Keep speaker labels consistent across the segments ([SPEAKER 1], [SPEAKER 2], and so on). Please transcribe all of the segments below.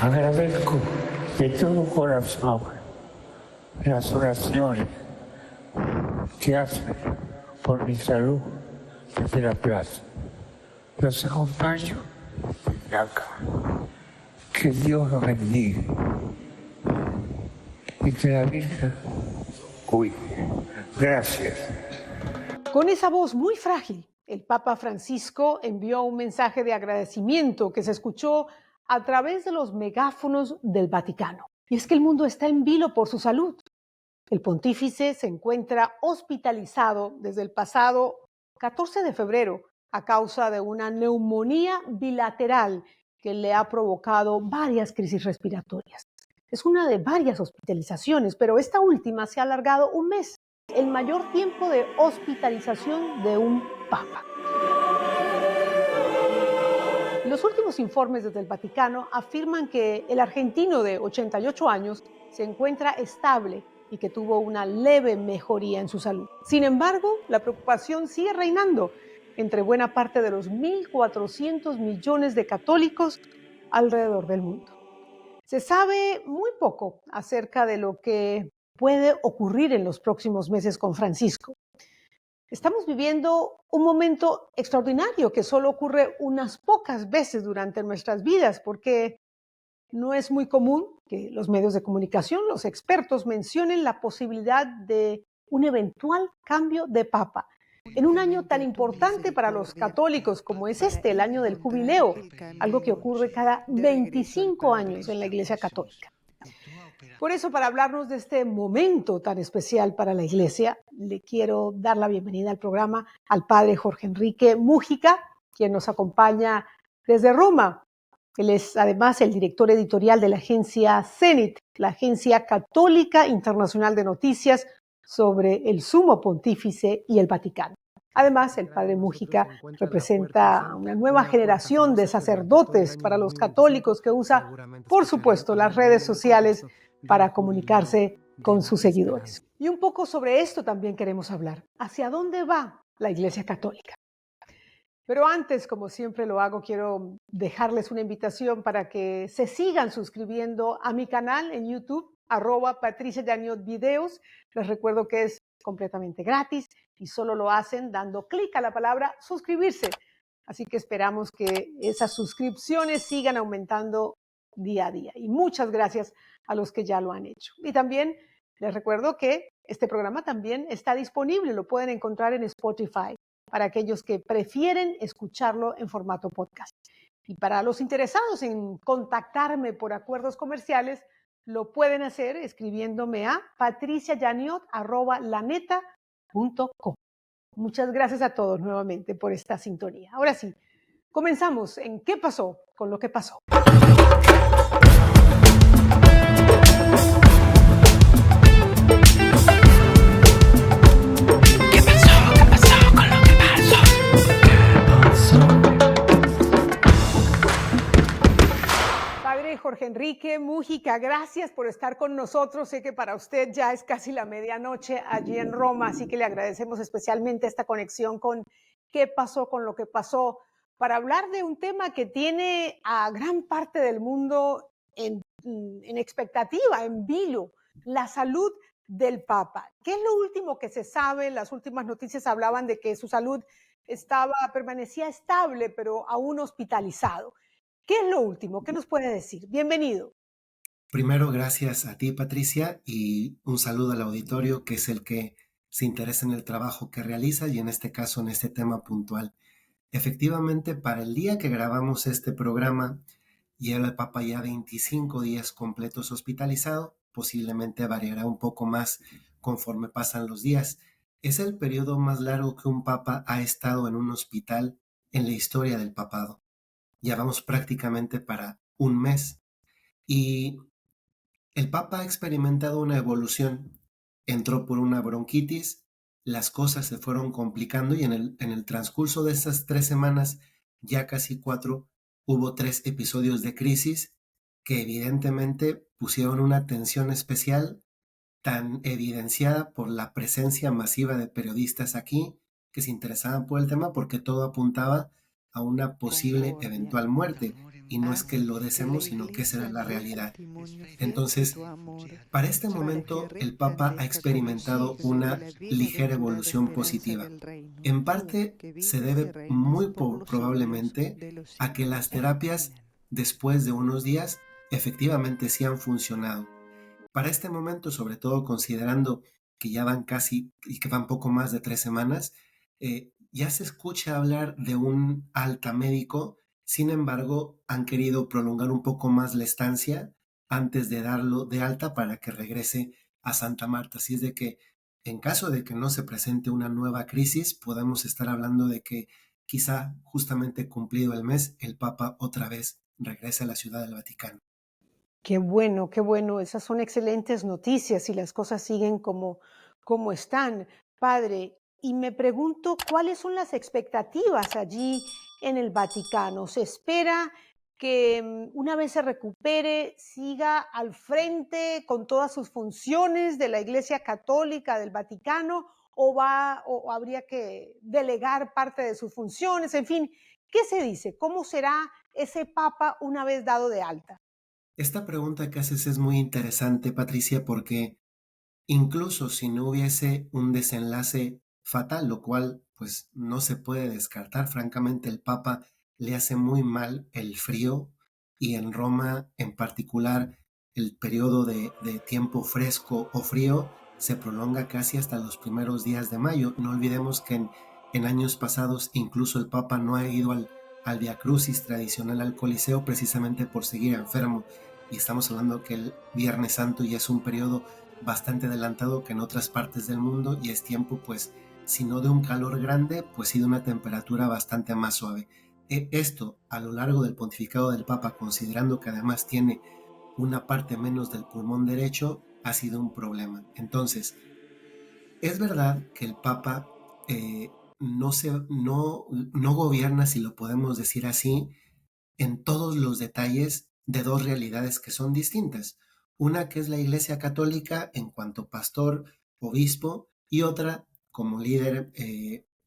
[SPEAKER 1] Agradezco de todo corazón las oraciones que hacen por mi salud desde la plaza. Los acompaño desde acá. Que Dios los bendiga y que la Virgen cuide. Gracias.
[SPEAKER 2] Con esa voz muy frágil, el Papa Francisco envió un mensaje de agradecimiento que se escuchó a través de los megáfonos del Vaticano. Y es que el mundo está en vilo por su salud. El pontífice se encuentra hospitalizado desde el pasado 14 de febrero a causa de una neumonía bilateral que le ha provocado varias crisis respiratorias. Es una de varias hospitalizaciones, pero esta última se ha alargado un mes, el mayor tiempo de hospitalización de un papa. Los últimos informes desde el Vaticano afirman que el argentino de 88 años se encuentra estable y que tuvo una leve mejoría en su salud. Sin embargo, la preocupación sigue reinando entre buena parte de los 1.400 millones de católicos alrededor del mundo. Se sabe muy poco acerca de lo que puede ocurrir en los próximos meses con Francisco. Estamos viviendo un momento extraordinario que solo ocurre unas pocas veces durante nuestras vidas, porque no es muy común que los medios de comunicación, los expertos, mencionen la posibilidad de un eventual cambio de papa en un año tan importante para los católicos como es el año del jubileo, algo que ocurre cada 25 años en la Iglesia Católica. Por eso, para hablarnos de este momento tan especial para la Iglesia, le quiero dar la bienvenida al programa al padre Jorge Enrique Múgica, quien nos acompaña desde Roma. Él es además el director editorial de la agencia CENIT, la Agencia Católica Internacional de Noticias sobre el Sumo Pontífice y el Vaticano. Además, el padre Múgica representa una nueva generación de sacerdotes para los católicos que usa, por supuesto, las redes sociales para comunicarse con sus seguidores. Y un poco sobre esto también queremos hablar. ¿Hacia dónde va la Iglesia Católica? Pero antes, como siempre lo hago, quiero dejarles una invitación para que se sigan suscribiendo a mi canal en YouTube, @PatriciaYaniotVideos. Les recuerdo que es completamente gratis y solo lo hacen dando clic a la palabra suscribirse. Así que esperamos que esas suscripciones sigan aumentando día a día. Y muchas gracias a los que ya lo han hecho. Y también les recuerdo que este programa también está disponible, lo pueden encontrar en Spotify para aquellos que prefieren escucharlo en formato podcast. Y para los interesados en contactarme por acuerdos comerciales, lo pueden hacer escribiéndome a patriciayaniot@laneta.com. Muchas gracias a todos nuevamente por esta sintonía. Ahora sí, comenzamos en ¿Qué pasó con lo que pasó? Padre Jorge Enrique Múgica, gracias por estar con nosotros. Sé que para usted ya es casi la medianoche allí en Roma, así que le agradecemos especialmente esta conexión con ¿Qué pasó con lo que pasó? Para hablar de un tema que tiene a gran parte del mundo en expectativa, en vilo, la salud del Papa. ¿Qué es lo último que se sabe? Las últimas noticias hablaban de que su salud permanecía estable, pero aún hospitalizado. ¿Qué es lo último? ¿Qué nos puede decir? Bienvenido.
[SPEAKER 3] Primero, gracias a ti, Patricia, y un saludo al auditorio, que es el que se interesa en el trabajo que realiza y en este caso en este tema puntual. Efectivamente, para el día que grabamos este programa, lleva el Papa ya 25 días completos hospitalizado, posiblemente variará un poco más conforme pasan los días. Es el periodo más largo que un Papa ha estado en un hospital en la historia del papado. Ya vamos prácticamente para un mes. Y el Papa ha experimentado una evolución. Entró por una bronquitis, las cosas se fueron complicando y en el transcurso de esas 3 semanas, ya casi 4, hubo 3 episodios de crisis que evidentemente pusieron una tensión especial, tan evidenciada por la presencia masiva de periodistas aquí que se interesaban por el tema porque todo apuntaba a una posible eventual muerte. y no es que lo
[SPEAKER 4] que la
[SPEAKER 3] deseemos, sino que esa era
[SPEAKER 4] Iglesia
[SPEAKER 3] la
[SPEAKER 4] dio
[SPEAKER 3] realidad.
[SPEAKER 4] testimonio fiel de
[SPEAKER 3] Entonces,
[SPEAKER 4] tu amor
[SPEAKER 3] para este
[SPEAKER 4] para que
[SPEAKER 3] momento, el Papa ha
[SPEAKER 4] resplandezca como
[SPEAKER 3] experimentado
[SPEAKER 4] signo de
[SPEAKER 3] una
[SPEAKER 4] la
[SPEAKER 3] ligera
[SPEAKER 4] bienaventurada
[SPEAKER 3] evolución
[SPEAKER 4] esperanza
[SPEAKER 3] positiva.
[SPEAKER 4] del reino.
[SPEAKER 3] En
[SPEAKER 4] Tú,
[SPEAKER 3] parte
[SPEAKER 4] que
[SPEAKER 3] se
[SPEAKER 4] vives y
[SPEAKER 3] debe
[SPEAKER 4] reinas
[SPEAKER 3] muy
[SPEAKER 4] por los siglos
[SPEAKER 3] probablemente
[SPEAKER 4] de los
[SPEAKER 3] a que
[SPEAKER 4] siglos.
[SPEAKER 3] las terapias,
[SPEAKER 4] Amén.
[SPEAKER 3] después de unos días, efectivamente sí han funcionado. Para este momento, sobre todo considerando que ya van casi y que van poco más de 3 semanas, ya se escucha hablar de un alta médico. Sin embargo, han querido prolongar un poco más la estancia antes de darlo de alta para que regrese a Santa Marta. Así es de que en caso de que no se presente una nueva crisis, podemos estar hablando de que quizá justamente cumplido el mes, el Papa otra vez regrese a la Ciudad del Vaticano.
[SPEAKER 2] Qué bueno, qué bueno. Esas son excelentes noticias y las cosas siguen como están, padre. Y me pregunto, ¿cuáles son las expectativas allí en el Vaticano? ¿Se espera que una vez se recupere, siga al frente con todas sus funciones de la Iglesia Católica del Vaticano o habría que delegar parte de sus funciones? En fin, ¿qué se dice? ¿Cómo será ese papa una vez dado de alta?
[SPEAKER 3] Esta pregunta que haces es muy interesante, Patricia, porque incluso si no hubiese un desenlace fatal, lo cual pues no se puede descartar, francamente el Papa le hace muy mal el frío y en Roma en particular el periodo de tiempo fresco o frío se prolonga casi hasta los primeros días de mayo. No olvidemos que en años pasados incluso el Papa no ha ido al Via Crucis tradicional al Coliseo precisamente por seguir enfermo. Y estamos hablando que el Viernes Santo ya es un periodo bastante adelantado que en otras partes del mundo y es tiempo pues si no de un calor grande pues sí de una temperatura bastante más suave. Esto a lo largo del pontificado del Papa, considerando que además tiene una parte menos del pulmón derecho, ha sido un problema. Entonces, es verdad que el Papa no gobierna, si lo podemos decir así, en todos los detalles de dos realidades que son distintas. Una que es la Iglesia Católica en cuanto pastor, obispo, y otra como líder,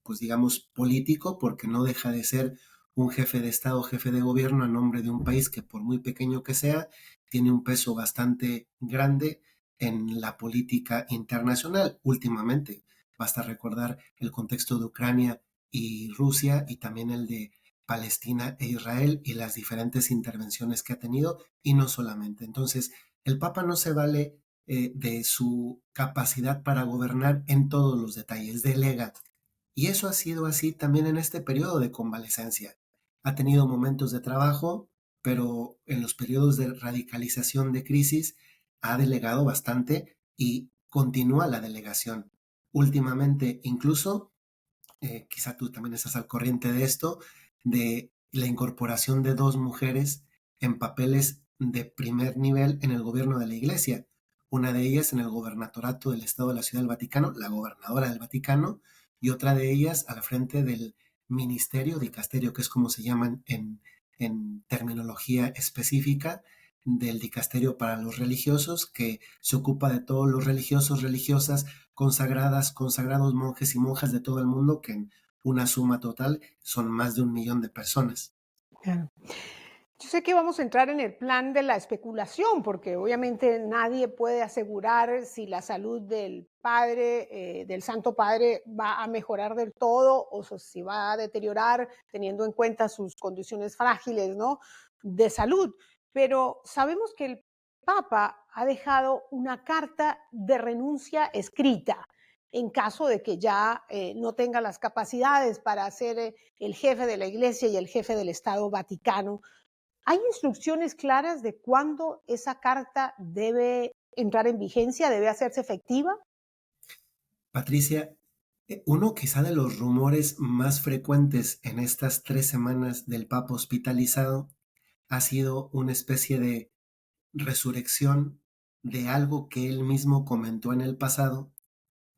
[SPEAKER 3] pues digamos, político, porque no deja de ser un jefe de Estado, jefe de gobierno a nombre de un país que por muy pequeño que sea, tiene un peso bastante grande en la política internacional últimamente. Basta recordar el contexto de Ucrania y Rusia y también el de Palestina e Israel y las diferentes intervenciones que ha tenido y no solamente. Entonces, el Papa no se vale de su capacidad para gobernar en todos los detalles, delega. Y eso ha sido así también en este periodo de convalecencia. Ha tenido momentos de trabajo, pero en los periodos de radicalización de crisis ha delegado bastante y continúa la delegación. Últimamente, incluso quizá tú también estás al corriente de esto, de la incorporación de dos mujeres en papeles de primer nivel en el gobierno de la Iglesia. Una de ellas en el gobernatorato del Estado de la Ciudad del Vaticano, la gobernadora del Vaticano, y otra de ellas al frente del ministerio, dicasterio, que es como se llaman en terminología específica, del dicasterio para los religiosos, que se ocupa de todos los religiosos, religiosas, consagradas, consagrados, monjes y monjas de todo el mundo, que en una suma total son más de 1 millón de personas.
[SPEAKER 2] Claro. Yo sé que vamos a entrar en el plan de la especulación, porque obviamente nadie puede asegurar si la salud del padre, del Santo Padre, va a mejorar del todo o si va a deteriorar teniendo en cuenta sus condiciones frágiles, ¿no? De salud. Pero sabemos que el Papa ha dejado una carta de renuncia escrita en caso de que ya no tenga las capacidades para ser el jefe de la Iglesia y el jefe del Estado Vaticano. ¿Hay instrucciones claras de cuándo esa carta debe entrar en vigencia, debe hacerse efectiva?
[SPEAKER 3] Patricia, uno quizá de los rumores más frecuentes en estas 3 semanas del Papa hospitalizado ha sido una especie de resurrección de algo que él mismo comentó en el pasado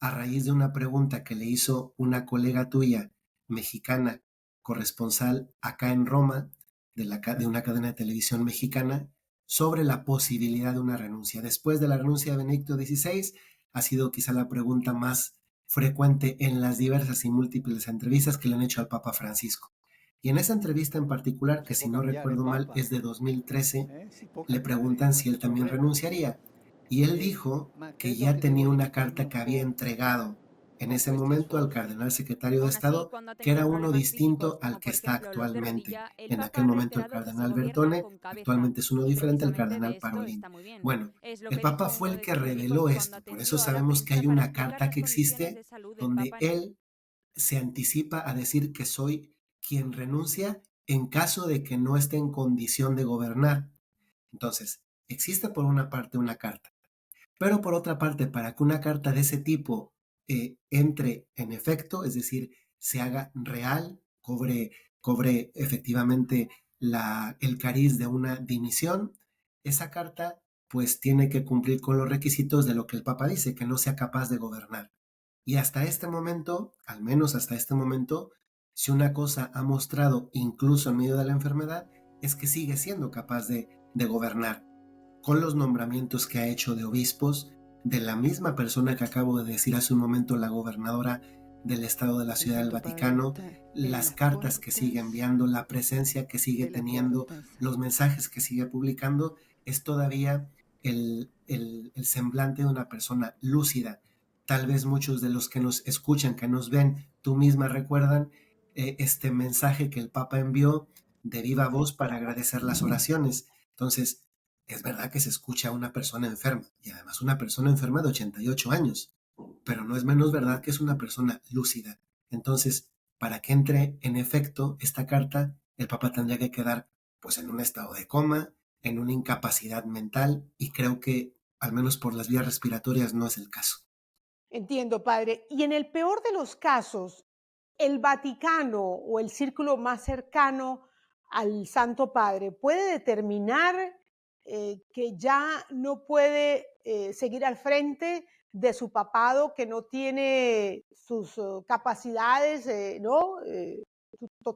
[SPEAKER 3] a raíz de una pregunta que le hizo una colega tuya, mexicana, corresponsal acá en Roma, de una cadena de televisión mexicana, sobre la posibilidad de una renuncia. Después de la renuncia de Benedicto XVI, ha sido quizá la pregunta más frecuente en las diversas y múltiples entrevistas que le han hecho al Papa Francisco. Y en esa entrevista en particular, que
[SPEAKER 4] Si
[SPEAKER 3] si
[SPEAKER 4] può
[SPEAKER 3] no
[SPEAKER 4] cambiare
[SPEAKER 3] recuerdo mal
[SPEAKER 4] Papa,
[SPEAKER 3] es de 2013,
[SPEAKER 4] si può
[SPEAKER 3] le
[SPEAKER 4] cambiare, io
[SPEAKER 3] preguntan
[SPEAKER 4] non
[SPEAKER 3] si
[SPEAKER 4] c'è
[SPEAKER 3] él también
[SPEAKER 4] problema.
[SPEAKER 3] renunciaría. Y él dijo
[SPEAKER 4] Ma
[SPEAKER 3] que
[SPEAKER 4] credo
[SPEAKER 3] ya
[SPEAKER 4] che devo
[SPEAKER 3] tenía una
[SPEAKER 4] limitarmi
[SPEAKER 3] carta
[SPEAKER 4] un
[SPEAKER 3] que había
[SPEAKER 4] po'
[SPEAKER 3] entregado en
[SPEAKER 4] con
[SPEAKER 3] ese
[SPEAKER 4] questi
[SPEAKER 3] momento al
[SPEAKER 4] sforzi.
[SPEAKER 3] cardenal secretario de
[SPEAKER 5] Aún así,
[SPEAKER 3] Estado,
[SPEAKER 5] cuando ha
[SPEAKER 3] que
[SPEAKER 5] tenido
[SPEAKER 3] era uno
[SPEAKER 5] problemas
[SPEAKER 3] distinto
[SPEAKER 5] físicos,
[SPEAKER 3] al
[SPEAKER 5] como
[SPEAKER 3] que
[SPEAKER 5] por
[SPEAKER 3] está
[SPEAKER 5] ejemplo los de
[SPEAKER 3] actualmente.
[SPEAKER 5] rodilla, el
[SPEAKER 3] En
[SPEAKER 5] Papa
[SPEAKER 3] aquel
[SPEAKER 5] ha
[SPEAKER 3] momento el
[SPEAKER 5] reiterado que se
[SPEAKER 3] cardenal
[SPEAKER 5] gobierna
[SPEAKER 3] Bertone,
[SPEAKER 5] con cabeza.
[SPEAKER 3] actualmente es uno
[SPEAKER 5] Y
[SPEAKER 3] diferente, el
[SPEAKER 5] precisamente
[SPEAKER 3] cardenal
[SPEAKER 5] de esto
[SPEAKER 3] Parolin.
[SPEAKER 5] está muy bien.
[SPEAKER 3] Bueno,
[SPEAKER 5] Es lo
[SPEAKER 3] el
[SPEAKER 5] que
[SPEAKER 3] Papa
[SPEAKER 5] dijo
[SPEAKER 3] fue
[SPEAKER 5] uno
[SPEAKER 3] el
[SPEAKER 5] de
[SPEAKER 3] que
[SPEAKER 5] sus médicos
[SPEAKER 3] reveló
[SPEAKER 5] cuando
[SPEAKER 3] esto, por eso
[SPEAKER 5] atendió a la
[SPEAKER 3] sabemos que
[SPEAKER 5] prensa
[SPEAKER 3] hay
[SPEAKER 5] para
[SPEAKER 3] una
[SPEAKER 5] explicar
[SPEAKER 3] carta
[SPEAKER 5] las
[SPEAKER 3] que
[SPEAKER 5] condiciones
[SPEAKER 3] existe
[SPEAKER 5] de salud del
[SPEAKER 3] donde
[SPEAKER 5] Papa en España.
[SPEAKER 3] él se anticipa a decir que soy quien renuncia en caso de que no esté en condición de gobernar. Entonces, existe por una parte una carta, pero por otra parte, para que una carta de ese tipo entre en efecto, es decir, se haga real, cobre efectivamente el cariz de una dimisión, esa carta pues tiene que cumplir con los requisitos de lo que el Papa dice, que no sea capaz de gobernar. Y hasta este momento, al menos hasta este momento, si una cosa ha mostrado incluso en medio de la enfermedad, es que sigue siendo capaz de gobernar con los nombramientos que ha hecho de obispos, de la misma persona que acabo de decir hace un momento, la gobernadora del Estado de la
[SPEAKER 4] Il
[SPEAKER 3] Ciudad del
[SPEAKER 4] Santo Padre
[SPEAKER 3] Vaticano,
[SPEAKER 4] en
[SPEAKER 3] las
[SPEAKER 4] las
[SPEAKER 3] cartas que sigue
[SPEAKER 4] puertas
[SPEAKER 3] enviando, la presencia que sigue
[SPEAKER 4] de la
[SPEAKER 3] teniendo,
[SPEAKER 4] puertas.
[SPEAKER 3] los mensajes que sigue publicando, es todavía el semblante de una persona lúcida. Tal vez muchos de los que nos escuchan, que nos ven, tú misma recuerdan este mensaje que el Papa envió de viva voz para agradecer las oraciones. Entonces, es verdad que se escucha a una persona enferma, y además una persona enferma de 88 años, pero no es menos verdad que es una persona lúcida. Entonces, para que entre en efecto esta carta, el Papa tendría que quedar pues en un estado de coma, en una incapacidad mental, y creo que al menos por las vías respiratorias no es el caso.
[SPEAKER 2] Entiendo, padre. Y en el peor de los casos, el Vaticano o el círculo más cercano al Santo Padre puede determinar que ya no puede seguir al frente de su papado, que no tiene sus capacidades, ¿no? Sus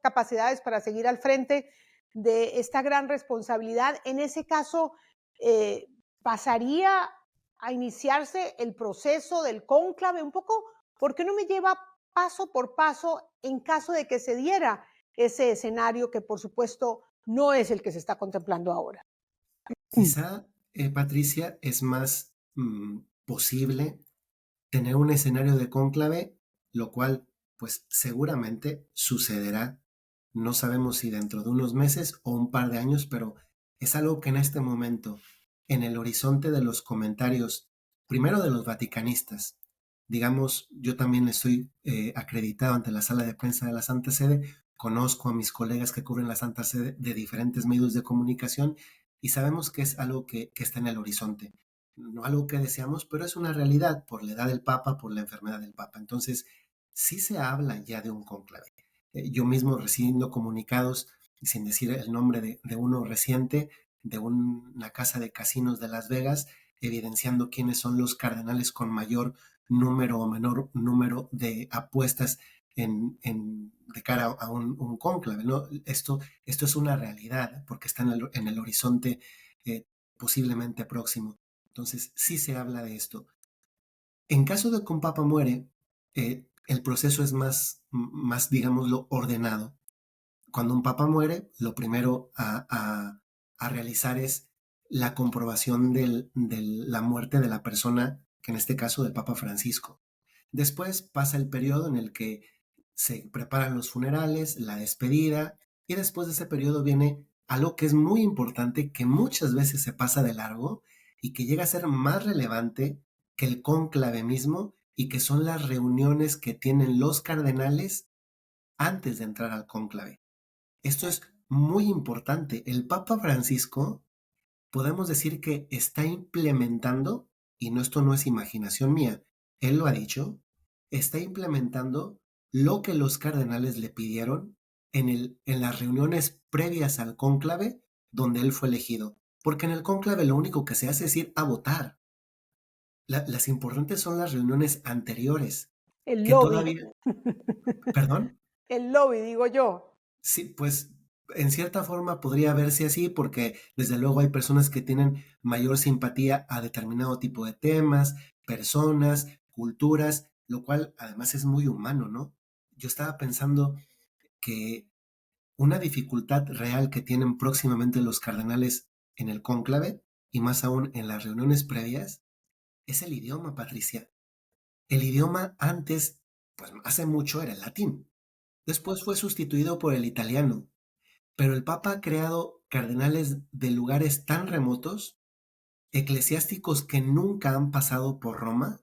[SPEAKER 2] capacidades para seguir al frente de esta gran responsabilidad. En ese caso, eh, pasaría a iniciarse el proceso del cónclave un poco. ¿Por qué no me lleva paso por paso en caso de que se diera ese escenario que por supuesto no es el que se está contemplando ahora?
[SPEAKER 3] Quizá, Patricia, es más posible tener un escenario de cónclave, lo cual pues seguramente sucederá. No sabemos si dentro de unos meses o un par de años, pero es algo que en este momento, en el horizonte de los comentarios, primero de los vaticanistas, digamos, yo también estoy acreditado ante la sala de prensa de la Santa Sede, conozco a mis colegas que cubren la Santa Sede de diferentes medios de comunicación y sabemos que es algo que está en el horizonte. No algo que deseamos, pero es una realidad por la edad del Papa, por la enfermedad del Papa. Entonces, sí se habla ya de un cónclave. Yo mismo recibiendo comunicados, sin decir el nombre de uno reciente, de una casa de casinos de Las Vegas, evidenciando quiénes son los cardenales con mayor número o menor número de apuestas de cara a un cónclave, ¿no? Esto es una realidad porque está en el horizonte posiblemente próximo. Entonces, sí se habla de esto. En caso de que un papa muere, el proceso es más, digámoslo, ordenado. Cuando un papa muere, lo primero a realizar es la comprobación de la muerte de la persona, que en este caso del Papa Francisco. Después pasa el periodo en el que se preparan los funerales, la despedida, y después de ese periodo viene algo que es muy importante, que muchas veces se pasa de largo y que llega a ser más relevante que el cónclave mismo, y que son las reuniones que tienen los cardenales antes de entrar al cónclave. Esto es muy importante. El Papa Francisco, podemos decir que está implementando, y no, esto no es imaginación mía, él lo ha dicho, está implementando lo que los cardenales le pidieron en las reuniones previas al cónclave donde él fue elegido. Porque en el cónclave lo único que se hace es ir a votar. Las importantes son las reuniones anteriores,
[SPEAKER 2] El
[SPEAKER 3] que
[SPEAKER 2] lobby,
[SPEAKER 3] todavía, perdón.
[SPEAKER 2] el lobby, digo yo.
[SPEAKER 3] Sí, pues en cierta forma podría verse así porque desde luego hay personas que tienen mayor simpatía a determinado tipo de temas, personas, culturas, lo cual además es muy humano, ¿no? Yo estaba pensando que una dificultad real que tienen próximamente los cardenales en el cónclave y más aún en las reuniones previas es el idioma, Patricia. El idioma antes, pues hace mucho era el latín. Después fue sustituido por el italiano, pero el Papa ha creado cardenales de lugares tan remotos, eclesiásticos que nunca han pasado por Roma,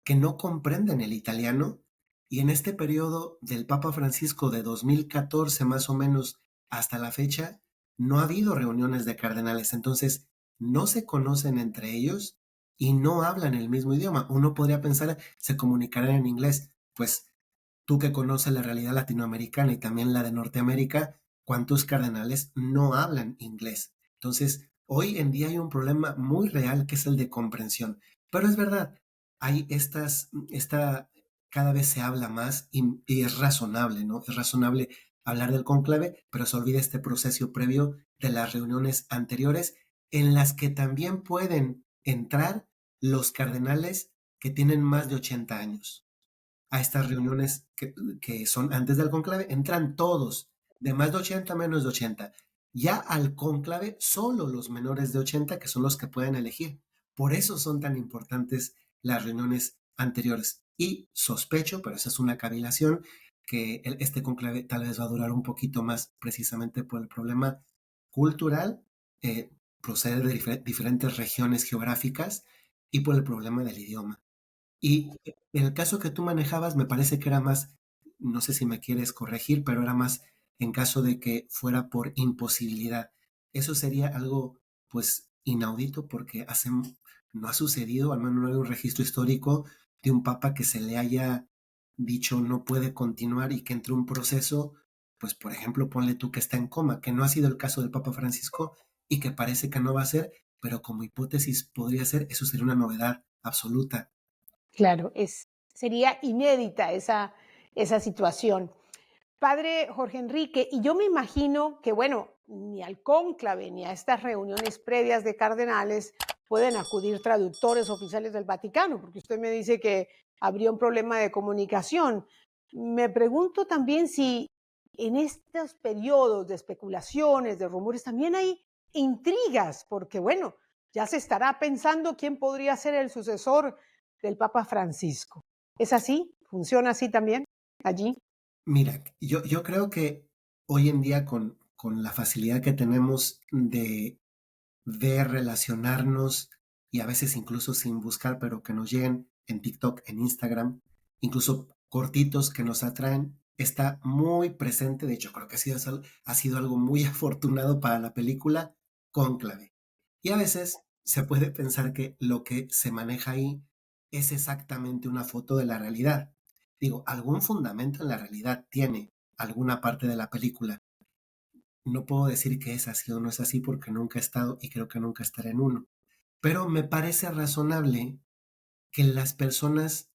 [SPEAKER 3] que no comprenden el italiano, y en este periodo del Papa Francisco de 2014 más o menos hasta la fecha, no ha habido reuniones de cardenales, entonces no se conocen entre ellos y no hablan el mismo idioma. Uno podría pensar, se comunicarán en inglés, pues tú que conoces la realidad latinoamericana y también la de Norteamérica, ¿cuántos cardenales no hablan inglés? Entonces, hoy en día hay un problema muy real que es el de comprensión. Pero es verdad, hay cada vez se habla más y es razonable, ¿no? Es razonable hablar del cónclave, pero se olvida este proceso previo de las reuniones anteriores en las que también pueden entrar los cardenales que tienen más de 80 años a estas reuniones que son antes del cónclave, entran todos, de más de 80 a menos de 80. Ya al cónclave, solo los menores de 80, que son los que pueden elegir. Por eso son tan importantes las reuniones anteriores. Y sospecho, pero esa es una cavilación, que este cónclave tal vez va a durar un poquito más precisamente por el problema cultural, procede de diferentes regiones geográficas y por el problema del idioma. Y en el caso que tú manejabas, me parece que era más, no sé si me quieres corregir, pero era más en caso de que fuera por imposibilidad. Eso sería algo, pues, inaudito porque no ha sucedido, al menos no hay un registro histórico de un papa que se le haya dicho no puede continuar y que entre un proceso, pues, por ejemplo, ponle tú que está en coma, que no ha sido el caso del Papa Francisco y que parece que no va a ser, pero como hipótesis podría ser, eso sería una novedad absoluta.
[SPEAKER 2] Claro, sería inédita esa situación. Padre Jorge Enrique, y yo me imagino que, bueno, ni al cónclave ni a estas reuniones previas de cardenales pueden acudir traductores oficiales del Vaticano, porque usted me dice que habría un problema de comunicación. Me pregunto también si en estos periodos de especulaciones, de rumores, también hay intrigas, porque, bueno, ya se estará pensando quién podría ser el sucesor del Papa Francisco. ¿Es así? ¿Funciona así también allí?
[SPEAKER 3] Mira, yo creo que hoy en día con la facilidad que tenemos de relacionarnos y a veces incluso sin buscar, pero que nos lleguen en TikTok, en Instagram, incluso cortitos que nos atraen, está muy presente. De hecho, creo que ha sido algo muy afortunado para la película Cónclave. Y a veces se puede pensar que lo que se maneja ahí es exactamente una foto de la realidad. Digo, algún fundamento en la realidad tiene alguna parte de la película. No puedo decir que es así o no es así porque nunca he estado y creo que nunca estaré en uno. Pero me parece razonable que las personas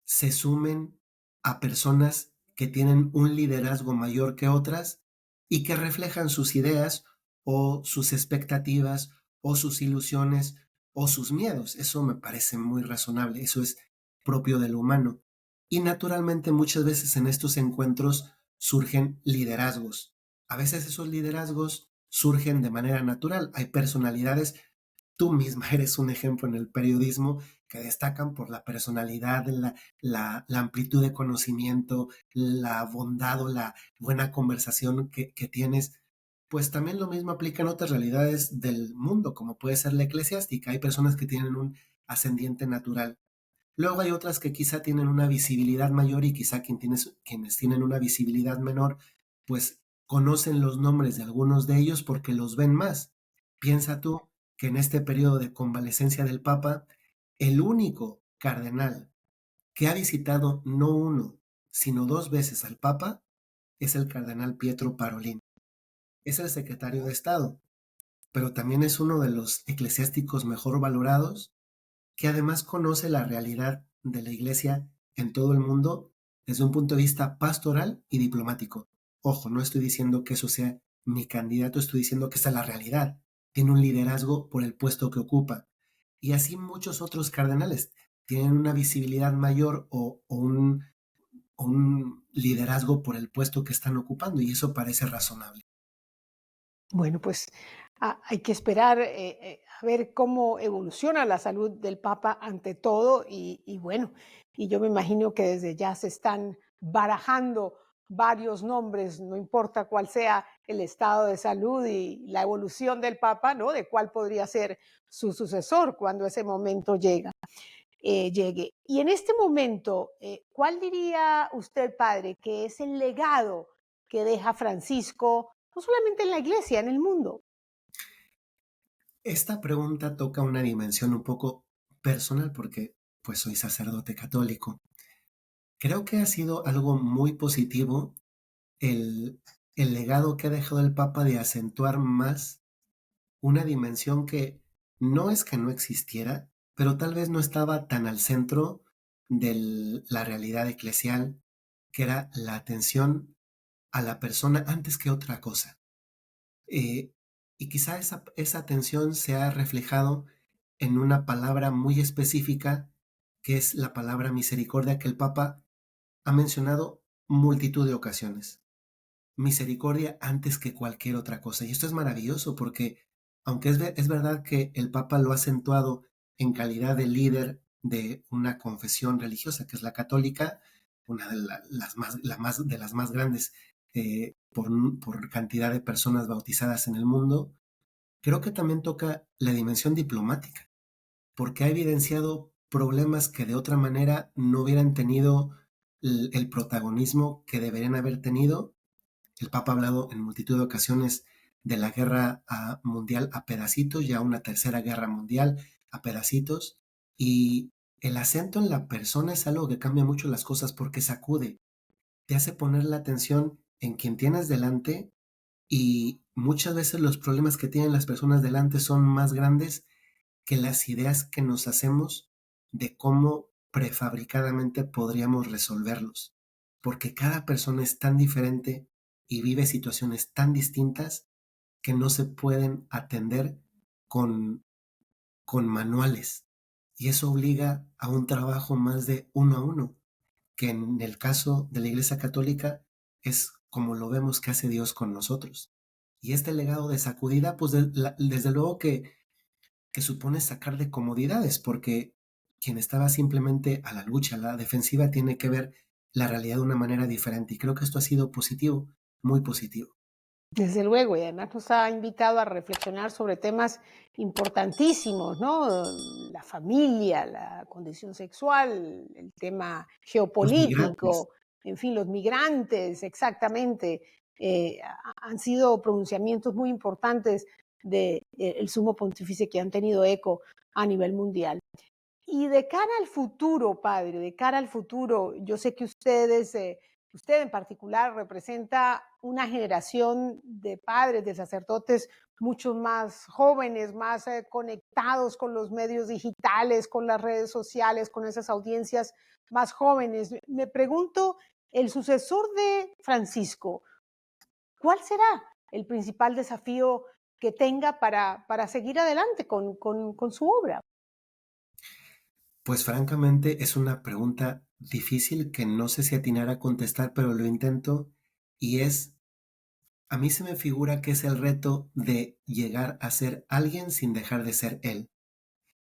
[SPEAKER 3] se sumen a personas que tienen un liderazgo mayor que otras y que reflejan sus ideas o sus expectativas o sus ilusiones o sus miedos. Eso me parece muy razonable, eso es propio del humano. Y naturalmente muchas veces en estos encuentros surgen liderazgos. A veces esos liderazgos surgen de manera natural. Hay personalidades, tú misma eres un ejemplo en el periodismo, que destacan por la personalidad, la amplitud de conocimiento, la bondad o la buena conversación que tienes. Pues también lo mismo aplica en otras realidades del mundo, como puede ser la eclesiástica. Hay personas que tienen un ascendiente natural. Luego hay otras que quizá tienen una visibilidad mayor y quizá quienes tienen una visibilidad menor, pues conocen los nombres de algunos de ellos porque los ven más. Piensa tú que en este periodo de convalecencia del Papa, el único cardenal que ha visitado no uno, sino dos veces al Papa es el cardenal Pietro Parolin. Es el secretario de Estado, pero también es uno de los eclesiásticos mejor valorados que además conoce la realidad de la Iglesia en todo el mundo desde un punto de vista pastoral y diplomático. Ojo, no estoy diciendo que eso sea mi candidato, estoy diciendo que esa es la realidad. Tiene un liderazgo por el puesto que ocupa. Y así muchos otros cardenales tienen una visibilidad mayor un liderazgo por el puesto que están ocupando y eso parece razonable.
[SPEAKER 2] Bueno, pues hay que esperar a ver cómo evoluciona la salud del Papa ante todo y bueno, y yo me imagino que desde ya se están barajando varios nombres, no importa cuál sea el estado de salud y la evolución del Papa, ¿no? De cuál podría ser su sucesor cuando ese momento llegue. Y en este momento, ¿cuál diría usted, padre, que es el legado que deja Francisco, no solamente en la iglesia, en el mundo?
[SPEAKER 3] Esta pregunta toca una dimensión un poco personal porque pues soy sacerdote católico. Creo que ha sido algo muy positivo el, el legado que ha dejado el Papa de acentuar más una dimensión que no es que no existiera, pero tal vez no estaba tan al centro de la realidad eclesial, que era la atención a la persona antes que otra cosa. Eh, y quizá esa atención se ha reflejado en una palabra muy específica, que es la palabra misericordia, que el Papa ha mencionado multitud de ocasiones. Misericordia antes que cualquier otra cosa. Y esto es maravilloso porque, aunque es verdad que el Papa lo ha acentuado en calidad de líder de una confesión religiosa, que es la católica, una de de las más grandes por cantidad de personas bautizadas en el mundo, creo que también toca la dimensión diplomática, porque ha evidenciado problemas que de otra manera no hubieran tenido el protagonismo que deberían haber tenido. El Papa ha hablado en multitud de ocasiones de la guerra mundial a pedacitos, ya una tercera guerra mundial a pedacitos, y el acento en la persona es algo que cambia mucho las cosas porque sacude, te hace poner la atención en quien tienes delante y muchas veces los problemas que tienen las personas delante son más grandes que las ideas que nos hacemos de cómo prefabricadamente podríamos resolverlos, porque cada persona es tan diferente y vive situaciones tan distintas que no se pueden atender con, con manuales. Y eso obliga a un trabajo más de uno a uno, que en el caso de la Iglesia Católica es como lo vemos que hace Dios con nosotros. Y este legado de sacudida, pues desde luego que supone sacar de comodidades, porque quien estaba simplemente a la lucha, a la defensiva, tiene que ver la realidad de una manera diferente. Y creo que esto ha sido positivo, muy positivo.
[SPEAKER 2] Desde luego, y además nos ha invitado a reflexionar sobre temas importantísimos, ¿no? La familia, la condición sexual, el tema
[SPEAKER 3] Los migrantes,
[SPEAKER 2] geopolítico, en fin, los migrantes, exactamente. Han sido pronunciamientos muy importantes del sumo pontífice que han tenido eco a nivel mundial. Y de cara al futuro, padre, de cara al futuro, yo sé que usted en particular representa una generación de padres, de sacerdotes mucho más jóvenes, más conectados con los medios digitales, con las redes sociales, con esas audiencias más jóvenes. Me pregunto, el sucesor de Francisco, ¿cuál será el principal desafío que tenga para seguir adelante con su obra?
[SPEAKER 3] pues francamente es una pregunta difícil que no sé si atinar a contestar, pero lo intento y a mí se me figura que es el reto de llegar a ser alguien sin dejar de ser él,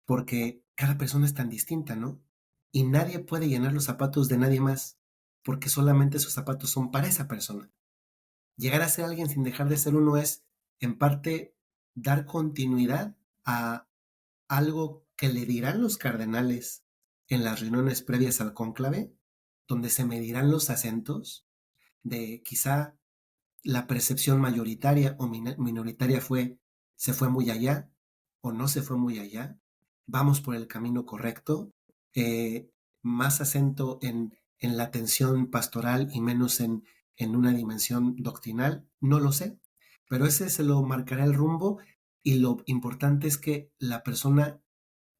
[SPEAKER 3] porque cada persona es tan distinta, ¿no? Y nadie puede llenar los zapatos de nadie más, porque solamente esos zapatos son para esa persona. Llegar a ser alguien sin dejar de ser uno es, en parte, dar continuidad a algo que le dirán los cardenales en las reuniones previas al cónclave, donde se medirán los acentos de quizá la percepción mayoritaria o minoritaria se fue muy allá o no se fue muy allá, vamos por el camino correcto, eh, más acento en la atención pastoral y menos en una dimensión doctrinal, no lo sé, pero ese se lo marcará el rumbo y lo importante es que la persona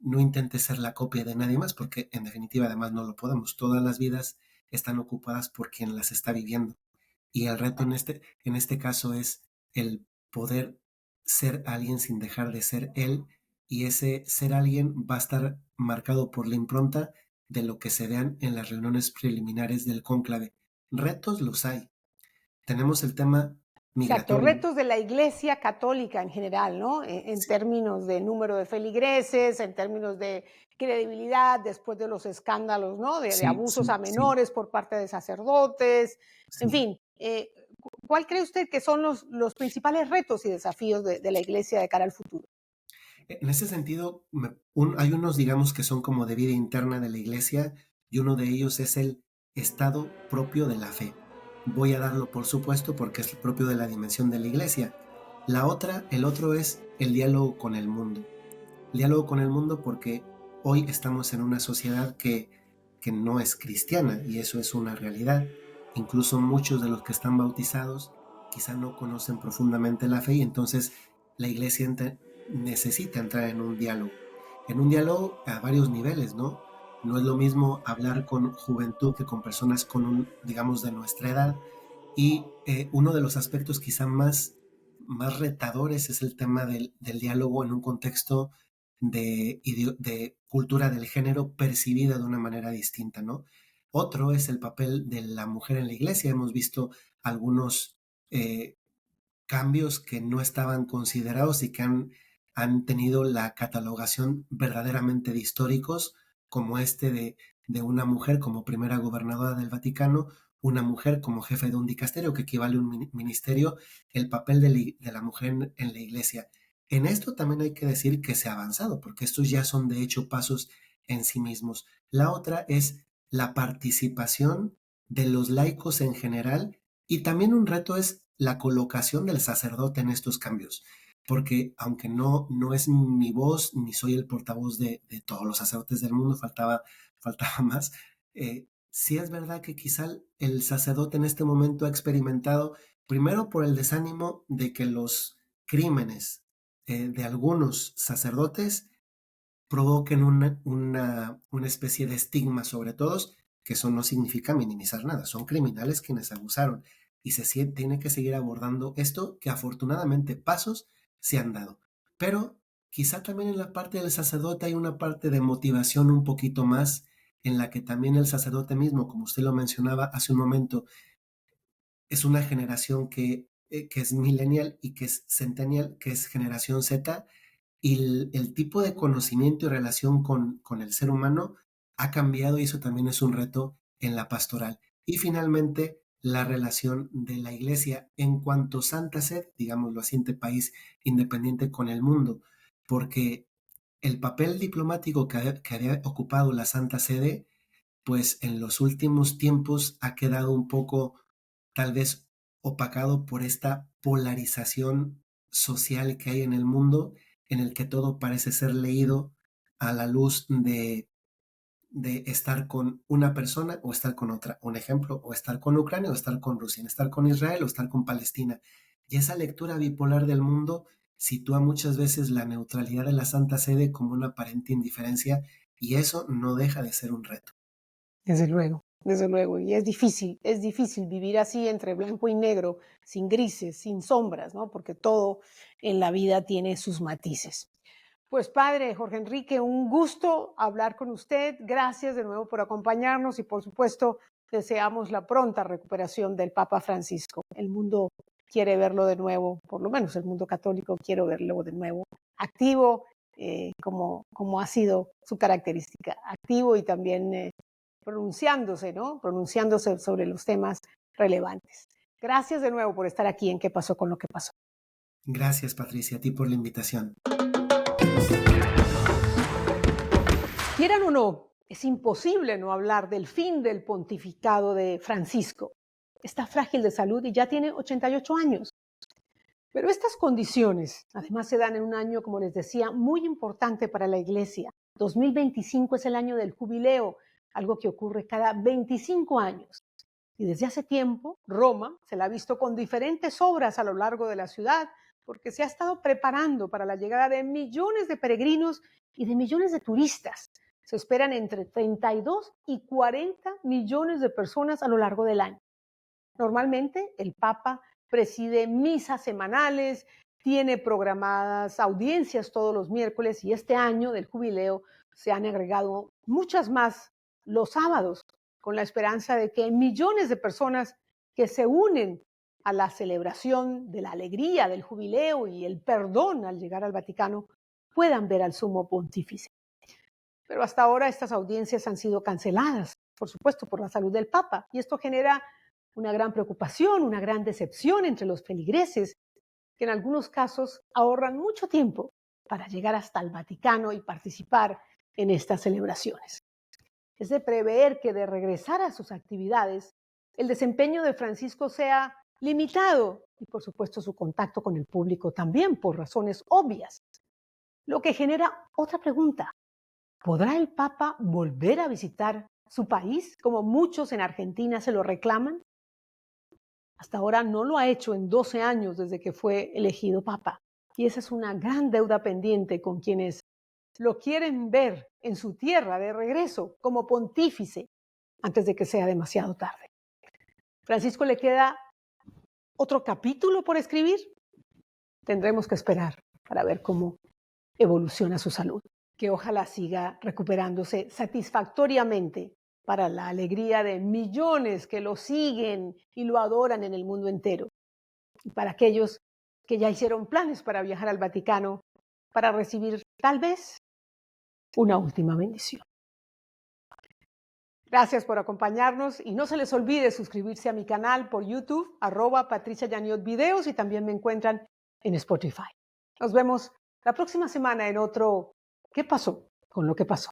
[SPEAKER 3] no intente ser la copia de nadie más, porque en definitiva además no lo podemos, todas las vidas están ocupadas por quien las está viviendo. Y el reto en este caso es el poder ser alguien sin dejar de ser él y ese ser alguien va a estar marcado por la impronta de lo que se vean en las reuniones preliminares del cónclave. Retos los hay. Tenemos el tema
[SPEAKER 2] Exacto,
[SPEAKER 3] migratorio.
[SPEAKER 2] retos de la Iglesia Católica en general, ¿no? En términos de número de feligreses, en términos de credibilidad después de los escándalos, ¿no? De
[SPEAKER 3] Sí,
[SPEAKER 2] abusos
[SPEAKER 3] sí,
[SPEAKER 2] a
[SPEAKER 3] sí,
[SPEAKER 2] menores por parte de sacerdotes, en
[SPEAKER 3] sí.
[SPEAKER 2] fin. ¿Cuál cree usted que son los principales retos y desafíos de la Iglesia de cara al futuro?
[SPEAKER 3] En ese sentido, hay unos, digamos, que son como de vida interna de la iglesia, y uno de ellos es el estado propio de la fe. Voy a darlo por supuesto porque es propio de la dimensión de la iglesia. El otro es el diálogo con el mundo. El diálogo con el mundo porque hoy estamos en una sociedad que no es cristiana, y eso es una realidad. Incluso muchos de los que están bautizados quizá no conocen profundamente la fe, y entonces la iglesia necesita entrar en un diálogo a varios niveles, ¿no? No es lo mismo hablar con juventud que con personas digamos, de nuestra edad. Y uno de los aspectos quizá más retadores es el tema del diálogo en un contexto de cultura del género percibida de una manera distinta, ¿no? Otro es el papel de la mujer en la iglesia. Hemos visto algunos eh, cambios que no estaban considerados y que han tenido la catalogación verdaderamente de históricos, como de una mujer como primera gobernadora del Vaticano, una mujer como jefe de un dicasterio, que equivale a un ministerio, el papel de la mujer en la iglesia. En esto también hay que decir que se ha avanzado, porque estos ya son de hecho pasos en sí mismos. La otra es la participación de los laicos en general, y también un reto es la colocación del sacerdote en estos cambios, porque aunque no es mi voz, ni soy el portavoz de todos los sacerdotes del mundo, faltaba más, sí es verdad que quizá el sacerdote en este momento ha experimentado, primero por el desánimo de que los crímenes de algunos sacerdotes provoquen una especie de estigma sobre todos, que eso no significa minimizar nada, son criminales quienes abusaron, y tiene que seguir abordando esto, que afortunadamente pasos se han dado. Pero quizá también en la parte del sacerdote hay una parte de motivación un poquito más, en la que también el sacerdote mismo, como usted lo mencionaba hace un momento, es una generación que es millennial y que es centennial, que es generación Z, y el tipo de conocimiento y relación con el ser humano ha cambiado, y eso también es un reto en la pastoral. Y finalmente, la relación de la iglesia en cuanto Santa Sed, digámoslo así, entre país independiente con el mundo, porque el papel diplomático que había ocupado la Santa Sede, pues en los últimos tiempos ha quedado un poco, tal vez, opacado por esta polarización social que hay en el mundo, en el que todo parece ser leído a la luz de estar con una persona o estar con otra. Un ejemplo, o estar con Ucrania o estar con Rusia, estar con Israel o estar con Palestina. Y esa lectura bipolar del mundo sitúa muchas veces la neutralidad de la Santa Sede como una aparente indiferencia, y eso no deja de ser un reto.
[SPEAKER 2] Desde luego, y es difícil vivir así entre blanco y negro, sin grises, sin sombras, ¿no? Porque todo en la vida tiene sus matices. Pues padre Jorge Enrique, un gusto hablar con usted. Gracias de nuevo por acompañarnos y por supuesto deseamos la pronta recuperación del Papa Francisco. El mundo quiere verlo de nuevo, por lo menos el mundo católico quiere verlo de nuevo activo, como ha sido su característica, activo y también pronunciándose, ¿no? Pronunciándose sobre los temas relevantes. Gracias de nuevo por estar aquí en ¿Qué pasó con lo que pasó?
[SPEAKER 3] Gracias, Patricia, a ti por la invitación.
[SPEAKER 2] Quieran o no, es imposible no hablar del fin del pontificado de Francisco. Está frágil de salud y ya tiene 88 años. Pero estas condiciones, además, se dan en un año, como les decía, muy importante para la Iglesia. 2025 es el año del jubileo, algo que ocurre cada 25 años. Y desde hace tiempo, Roma se la ha visto con diferentes obras a lo largo de la ciudad, porque se ha estado preparando para la llegada de millones de peregrinos y de millones de turistas. Se esperan entre 32 y 40 millones de personas a lo largo del año. Normalmente, el Papa preside misas semanales, tiene programadas audiencias todos los miércoles, y este año del jubileo se han agregado muchas más los sábados, con la esperanza de que millones de personas que se unen a la celebración de la alegría, del jubileo y el perdón al llegar al Vaticano puedan ver al sumo pontífice. Pero hasta ahora estas audiencias han sido canceladas, por supuesto, por la salud del Papa, y esto genera una gran preocupación, una gran decepción entre los feligreses, que en algunos casos ahorran mucho tiempo para llegar hasta el Vaticano y participar en estas celebraciones. Es de prever que de regresar a sus actividades, el desempeño de Francisco sea limitado y, por supuesto, su contacto con el público también, por razones obvias. Lo que genera otra pregunta. ¿Podrá el Papa volver a visitar su país, como muchos en Argentina se lo reclaman? Hasta ahora no lo ha hecho en 12 años desde que fue elegido Papa. Y esa es una gran deuda pendiente con quienes lo quieren ver en su tierra de regreso como pontífice antes de que sea demasiado tarde. ¿Francisco le queda otro capítulo por escribir? Tendremos que esperar para ver cómo evoluciona su salud, que ojalá siga recuperándose satisfactoriamente para la alegría de millones que lo siguen y lo adoran en el mundo entero, y para aquellos que ya hicieron planes para viajar al Vaticano para recibir tal vez una última bendición. Gracias por acompañarnos y no se les olvide suscribirse a mi canal por YouTube, @PatriciaYaniotVideos, y también me encuentran en Spotify. Nos vemos la próxima semana en otro ¿Qué pasó con lo que pasó?